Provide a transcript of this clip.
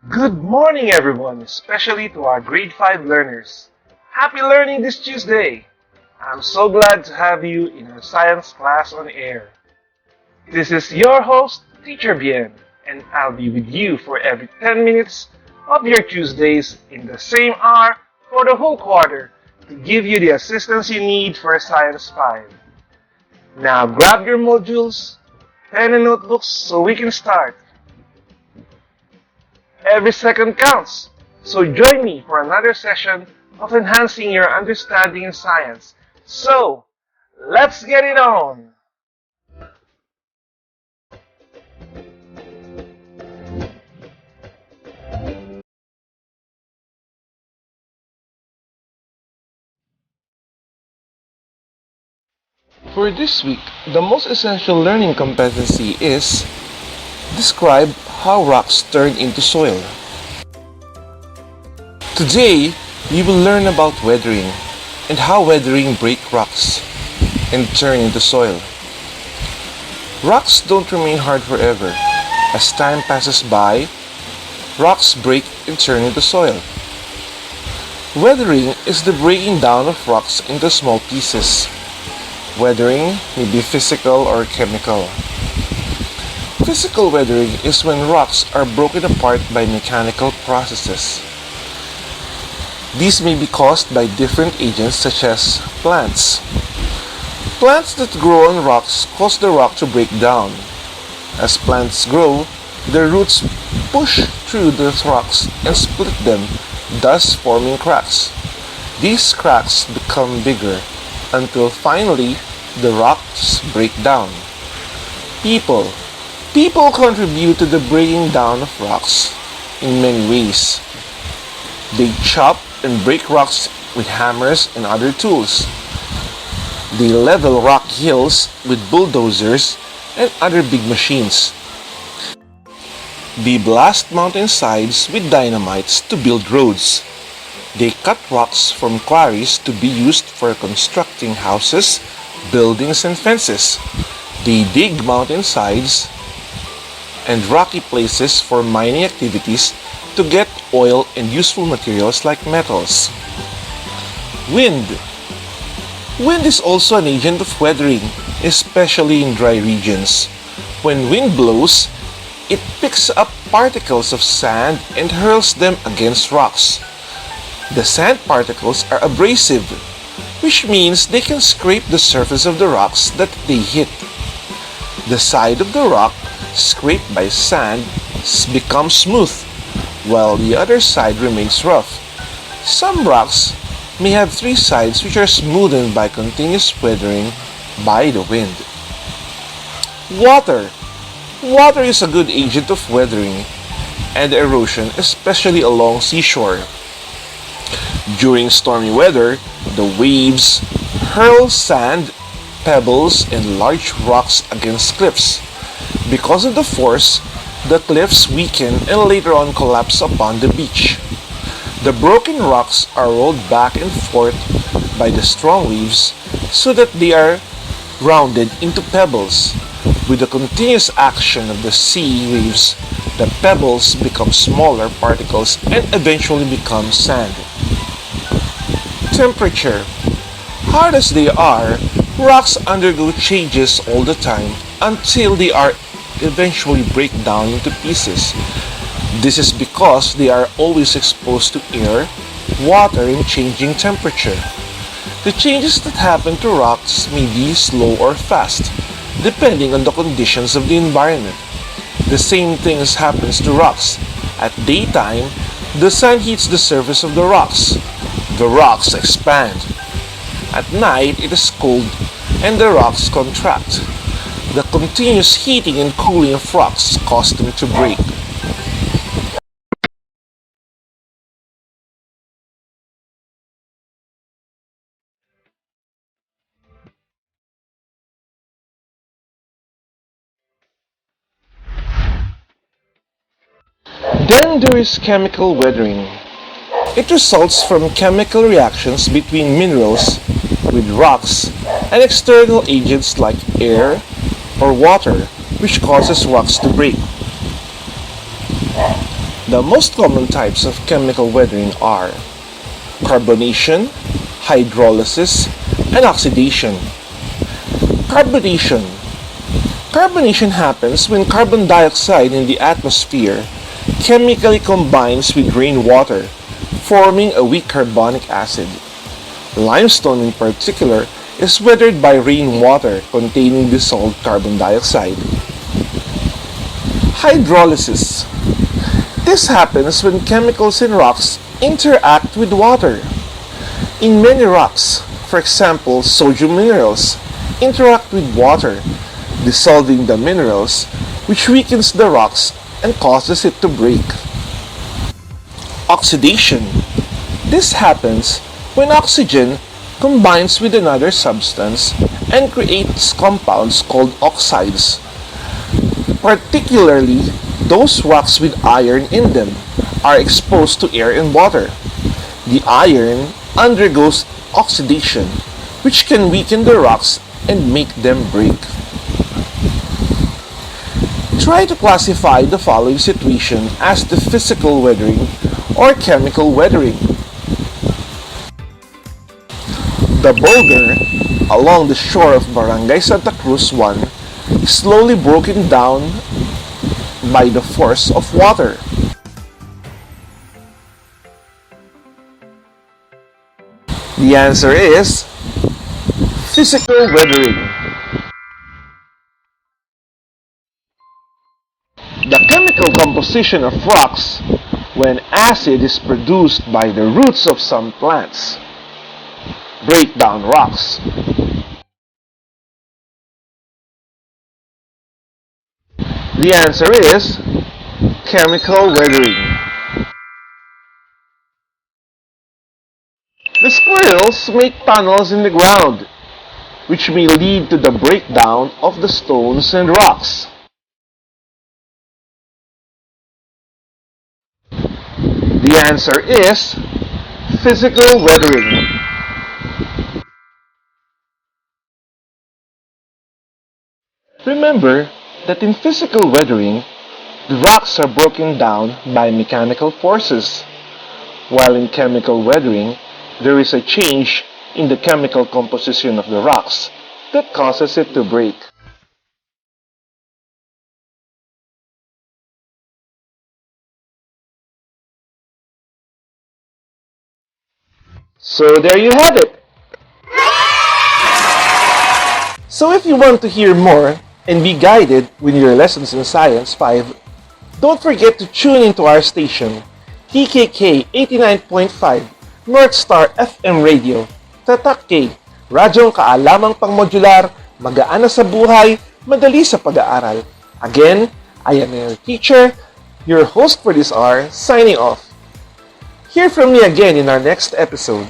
Good morning, everyone, especially to our grade 5 learners. Happy learning this Tuesday! I'm so glad to have you in our science class on air. This is your host, Teacher Bien, and I'll be with you for every 10 minutes of your Tuesdays in the same hour for the whole quarter to give you the assistance you need for Science 5. Now grab your modules, pen and notebooks so we can start. Every second counts, so join me for another session of enhancing your understanding in science. So, let's get it on! For this week, the most essential learning competency is describe how rocks turn into soil. Today, we will learn about weathering and how weathering breaks rocks and turn into soil. Rocks don't remain hard forever. As time passes by, rocks break and turn into soil. Weathering is the breaking down of rocks into small pieces. Weathering may be physical or chemical. Physical weathering is when rocks are broken apart by mechanical processes. These may be caused by different agents such as plants. Plants that grow on rocks cause the rock to break down. As plants grow, their roots push through the rocks and split them, thus forming cracks. These cracks become bigger until finally the rocks break down. People contribute to the breaking down of rocks in many ways. They chop and break rocks with hammers and other tools. They level rock hills with bulldozers and other big machines. They blast mountainsides with dynamites to build roads. They cut rocks from quarries to be used for constructing houses, buildings, and fences. They dig mountainsides and rocky places for mining activities to get oil and useful materials like metals. Wind. Wind is also an agent of weathering, especially in dry regions. When wind blows, it picks up particles of sand and hurls them against rocks. The sand particles are abrasive, which means they can scrape the surface of the rocks that they hit. The side of the rock scraped by sand becomes smooth, while the other side remains rough. Some rocks may have three sides which are smoothened by continuous weathering by the wind. Water. Water is a good agent of weathering and erosion, especially along seashore. During stormy weather, the waves hurl sand, pebbles, and large rocks against cliffs. Because of the force, the cliffs weaken and later on collapse upon the beach. The broken rocks are rolled back and forth by the strong waves so that they are rounded into pebbles. With the continuous action of the sea waves, the pebbles become smaller particles and eventually become sand. Temperature. Hard as they are, rocks undergo changes all the time until they are eventually break down into pieces. This is because they are always exposed to air, water, and changing temperature. The changes that happen to rocks may be slow or fast, depending on the conditions of the environment. The same thing happens to rocks. At daytime, the sun heats the surface of the rocks. The rocks expand. At night, it is cold and the rocks contract. The continuous heating and cooling of rocks cause them to break. Then Then there is chemical weathering. It results from chemical reactions between minerals with rocks and external agents like air or water, which causes rocks to break. The most common types of chemical weathering are carbonation, hydrolysis, and oxidation. Carbonation. Carbonation happens when carbon dioxide in the atmosphere chemically combines with rainwater, forming a weak carbonic acid. Limestone in particular is weathered by rainwater containing dissolved carbon dioxide. Hydrolysis. This happens when chemicals in rocks interact with water. In many rocks, for example sodium minerals, interact with water, dissolving the minerals, which weakens the rocks and causes it to break. Oxidation. This happens when oxygen combines with another substance and creates compounds called oxides. Particularly, those rocks with iron in them are exposed to air and water. The iron undergoes oxidation, which can weaken the rocks and make them break. Try to classify the following situation as the physical weathering or chemical weathering. The boulder along the shore of Barangay Santa Cruz 1 is slowly broken down by the force of water. The answer is physical weathering. The chemical composition of rocks when acid is produced by the roots of some plants break down rocks. The answer is chemical weathering. The squirrels make tunnels in the ground, which may lead to the breakdown of the stones and rocks. The answer is physical weathering. Remember that in physical weathering, the rocks are broken down by mechanical forces, while in chemical weathering, there is a change in the chemical composition of the rocks that causes it to break. So there you have it. So if you want to hear more and be guided with your lessons in Science 5, don't forget to tune into our station, TKK 89.5 North Star FM Radio, Tatak K, radyong kaalamang pangmodular, magaan na sa buhay, madali sa pag-aaral. Again, I am your teacher, your host for this hour, signing off. Hear from me again in our next episode.